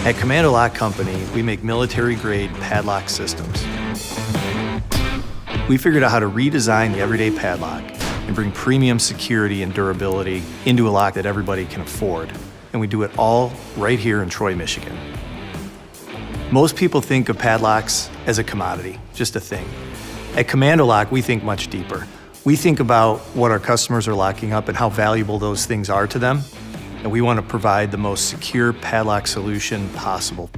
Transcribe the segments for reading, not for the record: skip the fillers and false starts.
At Commando Lock Company, we make military-grade padlock systems. We figured out how to redesign the everyday padlock and bring premium security and durability into a lock that everybody can afford. And we do it all right here in Troy, Michigan. Most people think of padlocks as a commodity, just a thing. At Commando Lock, we think much deeper. We think about what our customers are locking up and how valuable those things are to them. And we want to provide the most secure padlock solution possible.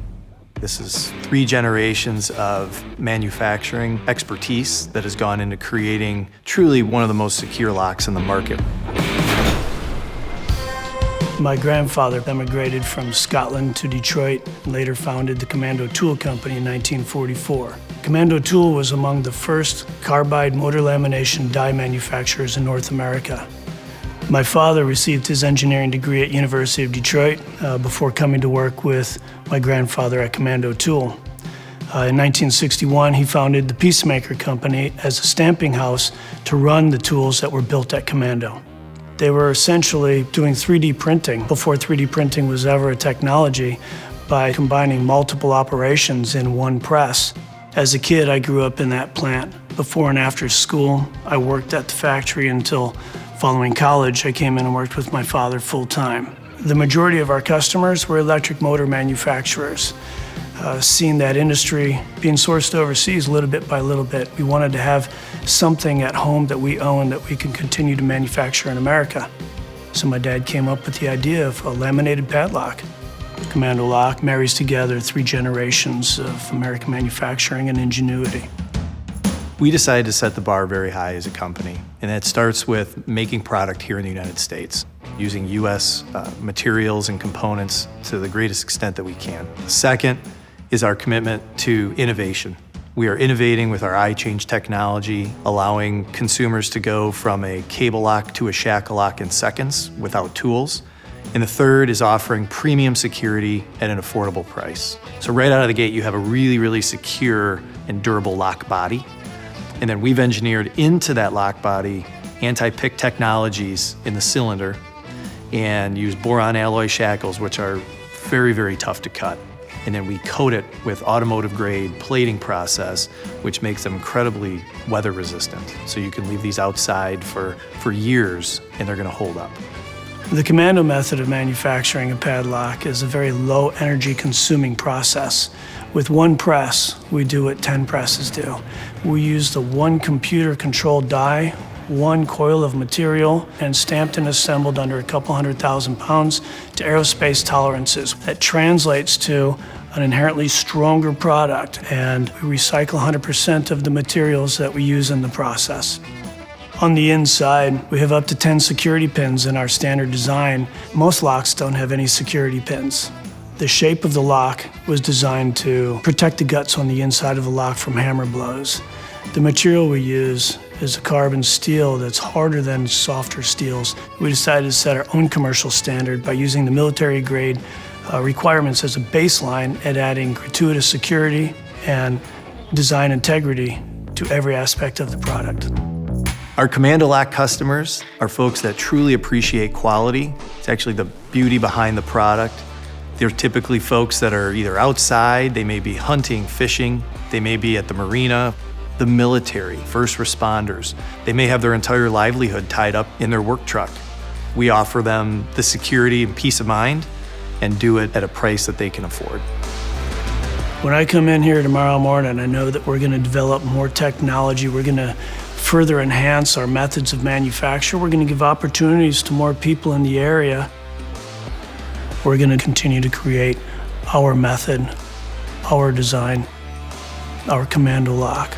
This is 3 generations of manufacturing expertise that has gone into creating truly one of the most secure locks in the market. My grandfather emigrated from Scotland to Detroit and later founded the Commando Tool Company in 1944. Commando Tool was among the first carbide motor lamination die manufacturers in North America. My father received his engineering degree at University of Detroit before coming to work with my grandfather at Commando Tool. In 1961, he founded the Peacemaker Company as a stamping house to run the tools that were built at Commando. They were essentially doing 3D printing before 3D printing was ever a technology by combining multiple operations in one press. As a kid, I grew up in that plant. Before and after school, I worked at the factory until following college, I came in and worked with my father full-time. The majority of our customers were electric motor manufacturers. Seeing that industry being sourced overseas little bit by little bit, we wanted to have something at home that we own that we can continue to manufacture in America. So my dad came up with the idea of a laminated padlock. Commando Lock marries together 3 generations of American manufacturing and ingenuity. We decided to set the bar very high as a company, and that starts with making product here in the United States, using U.S. materials and components to the greatest extent that we can. Second is our commitment to innovation. We are innovating with our iChange technology, allowing consumers to go from a cable lock to a shackle lock in seconds without tools. And the third is offering premium security at an affordable price. So right out of the gate, you have a really, really secure and durable lock body. And then we've engineered into that lock body anti-pick technologies in the cylinder and use boron alloy shackles, which are very, very tough to cut. And then we coat it with automotive-grade plating process, which makes them incredibly weather resistant. So you can leave these outside for years and they're gonna hold up. The Commando method of manufacturing a padlock is a very low energy consuming process. With one press, we do what 10 presses do. We use the one computer controlled die, one coil of material, and stamped and assembled under a couple 100,000 pounds to aerospace tolerances. That translates to an inherently stronger product, and we recycle 100% of the materials that we use in the process. On the inside, we have up to 10 security pins in our standard design. Most locks don't have any security pins. The shape of the lock was designed to protect the guts on the inside of the lock from hammer blows. The material we use is a carbon steel that's harder than softer steels. We decided to set our own commercial standard by using the military-grade requirements as a baseline and adding gratuitous security and design integrity to every aspect of the product. Our Commando Lock customers are folks that truly appreciate quality. It's actually the beauty behind the product. They're typically folks that are either outside, they may be hunting, fishing, they may be at the marina, the military, first responders. They may have their entire livelihood tied up in their work truck. We offer them the security and peace of mind and do it at a price that they can afford. When I come in here tomorrow morning, I know that we're going to develop more technology. We're going to further enhance our methods of manufacture. We're going to give opportunities to more people in the area. We're going to continue to create our method, our design, our Commando Lock.